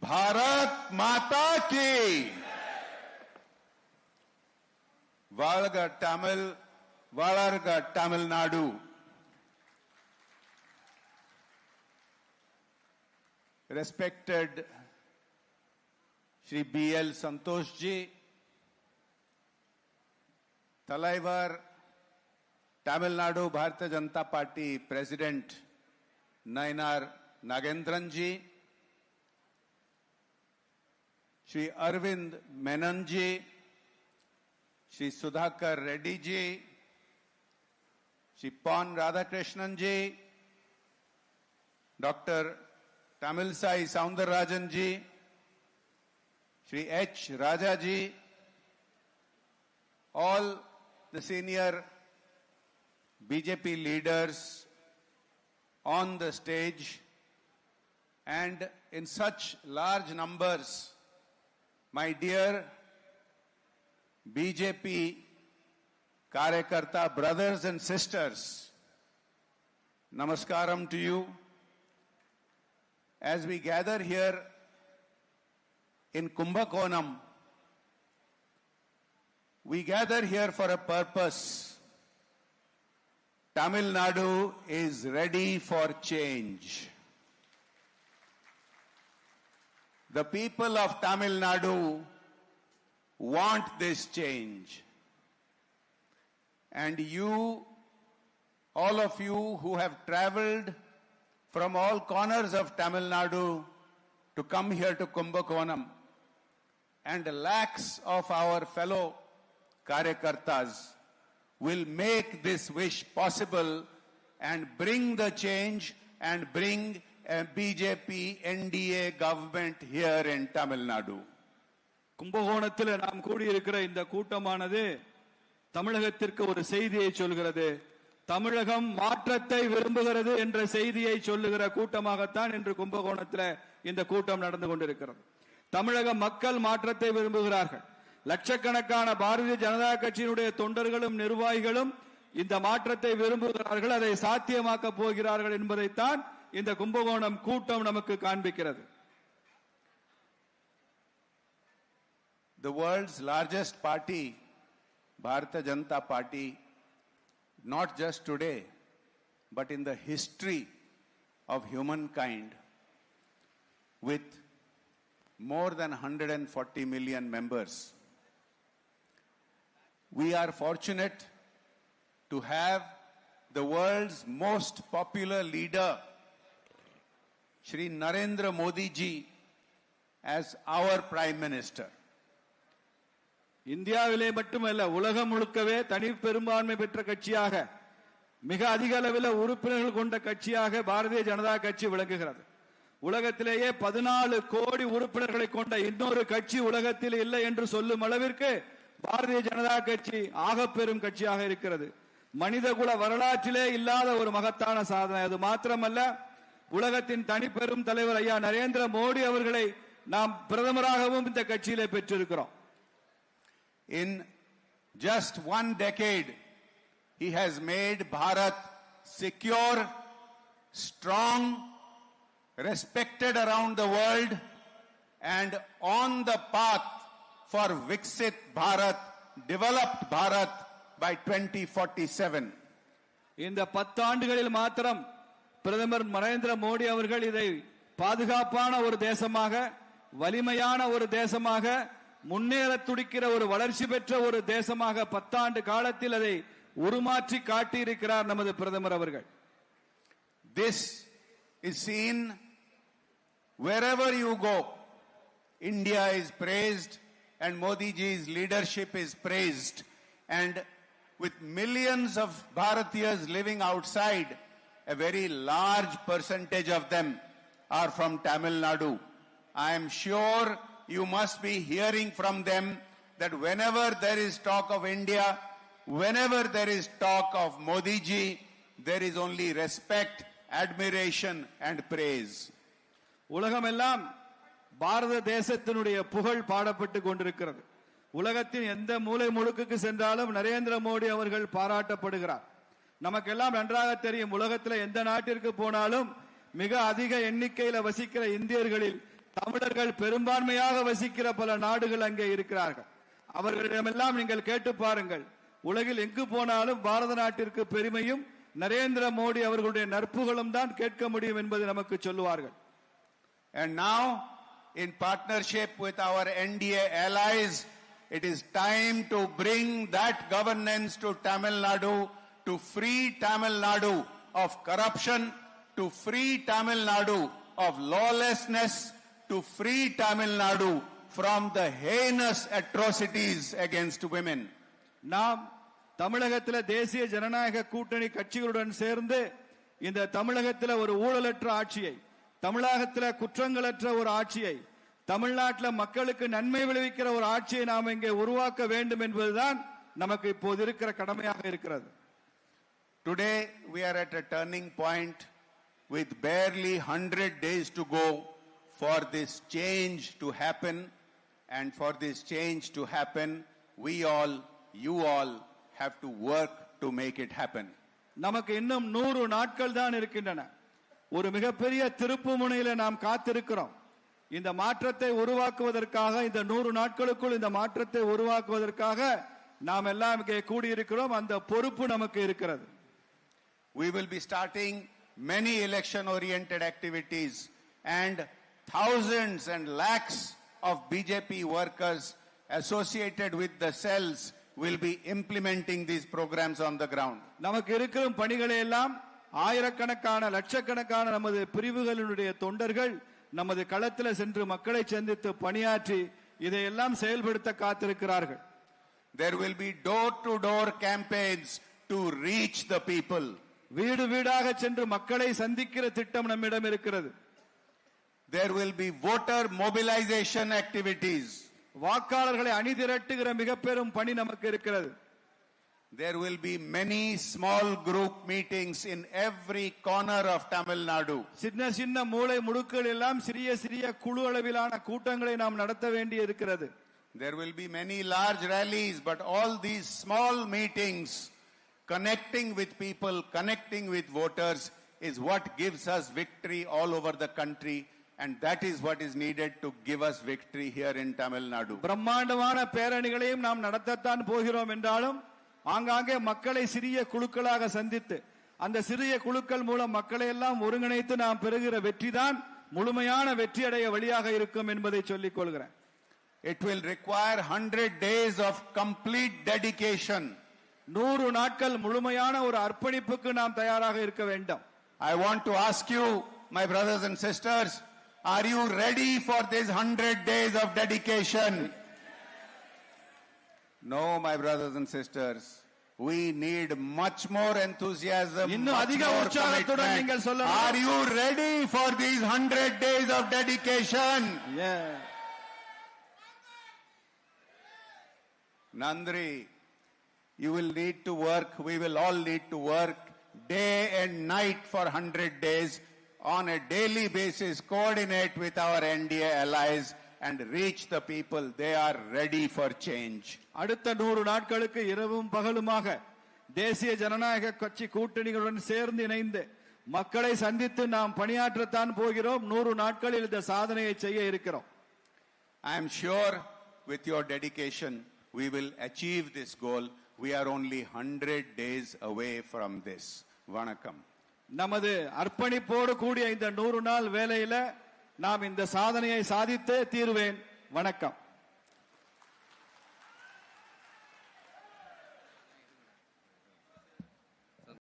भारत माता की Valga Tamil, Valarga Tamil Nadu. Respected Shri B.L. Santosh ji, Talaivar, Tamil Nadu Bharatiya Janata Party President Nayanar Nagendran ji, Shri Arvind Menon ji, Shri Sudhakar Reddy ji, Shri Pon Radhakrishnan ji, Dr. Tamilsai Soundararajan ji, Shri H. Raja ji, all the senior BJP leaders on the stage, and in such large numbers, my dear BJP Karyakarta brothers and sisters, Namaskaram to you. As we gather here in Kumbakonam, we gather here for a purpose. Tamil Nadu is ready for change. The people of Tamil Nadu want this change. And you, all of you who have traveled from all corners of Tamil Nadu to come here to Kumbakonam, and lakhs of our fellow Karyakartas will make this wish possible and bring the change and bring a BJP NDA government here in Tamil Nadu. கும்பகோணத்தில் நாம் கூடியிருக்கிற இந்த கூட்டமானது தமிழகத்திற்கு ஒரு செய்தியை சொல்கிறது. தமிழகம் மாற்றத்தை விரும்புகிறது என்ற செய்தியை சொல்லுகிற கூட்டமாகத்தான் இன்று கும்பகோணத்தில் இந்த கூட்டம் நடந்து கொண்டிருக்கிறது. தமிழக மக்கள் மாற்றத்தை விரும்புகிறார்கள். லட்சக்கணக்கான பாரதிய ஜனதா கட்சியினுடைய தொண்டர்களும் நிர்வாகிகளும் இந்த மாற்றத்தை விரும்புகிறார்கள், அதை சாத்தியமாக்க போகிறார்கள் என்பதைத்தான் இந்த கும்பகோணம் கூட்டம் நமக்கு காண்பிக்கிறது. The world's largest party, Bharatiya Janata Party, not just today, but in the history of humankind, with more than 140 million members. We are fortunate to have the world's most popular leader, Shri Narendra Modi ji, as our Prime Minister. இந்தியாவிலே மட்டுமல்ல, உலகம் முழுக்கவே தனி பெரும்பான்மை பெற்ற கட்சியாக, மிக அதிக அளவில் உறுப்பினர்கள் கொண்ட கட்சியாக பாரதிய ஜனதா கட்சி விளங்குகிறது. உலகத்திலேயே 14 கோடி உறுப்பினர்களை கொண்ட இன்னொரு கட்சி உலகத்தில் இல்லை என்று சொல்லும் அளவிற்கு பாரதிய ஜனதா கட்சி ஆகப்பெரும் கட்சியாக இருக்கிறது. மனிதகுல வரலாற்றிலே இல்லாத ஒரு மகத்தான சாதனை. அது மாத்திரமல்ல, உலகத்தின் தனி பெரும் தலைவர் ஐயா நரேந்திர மோடி அவர்களை நாம் பிரதமராகவும் இந்த கட்சியிலே பெற்றிருக்கிறோம். In just one decade, he has made Bharat secure, strong, respected around the world, and on the path for Viksit Bharat, developed Bharat by 2047. இந்த 10 ஆண்டுகளில் மாத்திரம் பிரதமர் நரேந்திர மோடி அவர்கள் இதை பாதுகாப்பான ஒரு தேசமாக, வலிமையான ஒரு தேசமாக, முன்னேற துடிக்கிற ஒரு வளர்ச்சி பெற்ற ஒரு தேசமாக 10 ஆண்டு காலத்தில் அதை உருமாற்றி காட்டியிருக்கிறார் நமது பிரதமர் அவர்கள். This is seen wherever you go. India is praised and Modi ji's leadership is praised, and with millions of Bharatiyas living outside, a very large percentage of them are from Tamil Nadu. I am sure you must be hearing from them that whenever there is talk of India, whenever there is talk of Modi ji, there is only respect, admiration and praise. உலகமெல்லாம் பாரத தேசத்தினுடைய புகழ் பாடப்பட்டு கொண்டிருக்கிறது. உலகத்தின் எந்த மூலை முடுக்குக்கு சென்றாலும் நரேந்திர மோடி அவர்கள் பாராட்டப்படுகிறார். நமக்கெல்லாம் நன்றாக தெரியும், உலகத்தில் எந்த நாட்டிற்கு போனாலும் மிக அதிக எண்ணிக்கையில் வசிக்கிற இந்தியர்களில் தமிழர்கள் பெரும்பான்மையாக வசிக்கிற பல நாடுகள் அங்கே இருக்கிறார்கள். அவர்களிடமெல்லாம் நீங்கள் கேட்டு பாருங்கள். உலகில் எங்கு போனாலும் பாரத நாட்டிற்கு பெருமையும் நரேந்திர மோடி அவர்களுடைய நற்புகழும் தான் கேட்க முடியும் என்பதை நமக்கு சொல்லுவார்கள். And now, in partnership with our NDA allies, it is time to bring that governance to Tamil Nadu, to free Tamil Nadu of corruption, to free Tamil Nadu of lawlessness, to free Tamil Nadu from the heinous atrocities against women. நாம் தமிழகத்தில் தேசிய ஜனநாயக கூட்டணி கட்சிகளுடன் சேர்ந்து இந்த தமிழகத்தில் ஒரு ஊழலற்ற ஆட்சியை, தமிழகத்தில் குற்றங்களற்ற ஒரு ஆட்சியை, தமிழ்நாட்டில் மக்களுக்கு நன்மை விளைவிக்கிற ஒரு ஆட்சியை நாம் இங்கே உருவாக்க வேண்டும் என்பதுதான் நமக்கு இப்போது இருக்கிற கடமையாக இருக்கிறது. Today we are at a turning point with barely 100 days to go for this change to happen, and for this change to happen we all, you all have to work to make it happen. நமக்கு இன்னும் 100 நாட்கள் தான் இருக்கின்றன. ஒரு மிகப்பெரிய திருப்பு முனையில நாம் காத்திருக்கிறோம். இந்த மாற்றத்தை உருவாக்குவதற்காக, இந்த 100 நாட்களுக்குள் இந்த மாற்றத்தை உருவாக்குவதற்காக நாம் எல்லாம் இங்கே கூடியிருக்கிறோம். அந்த பொறுப்பு நமக்கு இருக்கிறது. We will be starting many election oriented activities, and thousands and lakhs of BJP workers associated with the cells will be implementing these programs on the ground. நமக்கு இருக்கிற பணிகளை எல்லாம் ஆயிரக்கணக்கான லட்சக்கணக்கான நமது பிரிவுகளினுடைய தொண்டர்கள் நமது களத்தில் சென்று மக்களை சந்தித்து பணியாற்றி இதையெல்லாம் செயல்படுத்த காத்திருக்கிறார்கள். There will be door to door campaigns to reach the people. வீடு வீடாக சென்று மக்களை சந்திக்கிற திட்டம் நம்மிடம் இருக்கிறது. There will be voter mobilization activities. வாக்காளர்களை அணிதிரட்டுகிற மிக பெரும் பணி நமக்கு இருக்கிறது. There will be many small group meetings in every corner of Tamil Nadu. சின்ன சின்ன மூலை முடுக்குகள் எல்லாம் சிறிய சிறிய குழு அளவிலான கூட்டங்களை நாம் நடத்த வேண்டி இருக்கிறது. There will be many large rallies, but all these small meetings connecting with people, connecting with voters is what gives us victory all over the country, and that is what is needed to give us victory here in Tamil Nadu. பிரம்மாண்டமான பேரணிகளையும் நாம் நடத்தத்தான் போகிறோம் என்றாலும் ஆங்காங்கே மக்களை சிறிய குழுக்களாக சந்தித்து அந்த சிறிய குழுக்கள் மூலம் மக்களை எல்லாம் ஒருங்கிணைத்து நாம் பெறுகிற வெற்றிதான் முழுமையான வெற்றி அடைய வழியாக இருக்கும் என்பதை சொல்லிக் கொள்கிறேன். It will require 100 days of complete dedication. 100 நாட்கள் முழுமையான ஒரு அர்ப்பணிப்புக்கு நாம் தயாராக இருக்க வேண்டும். I want to ask you, my brothers and sisters, are you ready for this 100 days of dedication? No, my brothers and sisters. We need much more enthusiasm. இன்னும் அதிக உற்சாகத்துடன் நீங்கள் சொல்லணும். Are you ready for these 100 days of dedication? Yeah. Nandri, you will need to work, we will all need to work day and night for 100 days on a daily basis, coordinate with our NDA allies and reach the people. They are ready for change. அடுத்த 100 நாட்களுக்கு இரவும் பகலுமாக தேசிய ஜனநாயக கட்சி கூட்டணிகளுடன் சேர்ந்து இணைந்து மக்களை சந்தித்து நாம் பணியாற்றத்தான் போகிறோம். 100 நாட்களில் இந்த சாதனையை செய்ய இருக்கிறோம். I am sure with your dedication we will achieve this goal. We are only 100 days away from this. Vanakkam. நமது அர்ப்பணிப்போடு கூடிய இந்த 100 நாள் வேலையில நாம் இந்த சாதனையை சாதித்தே தீருவேன். வணக்கம்.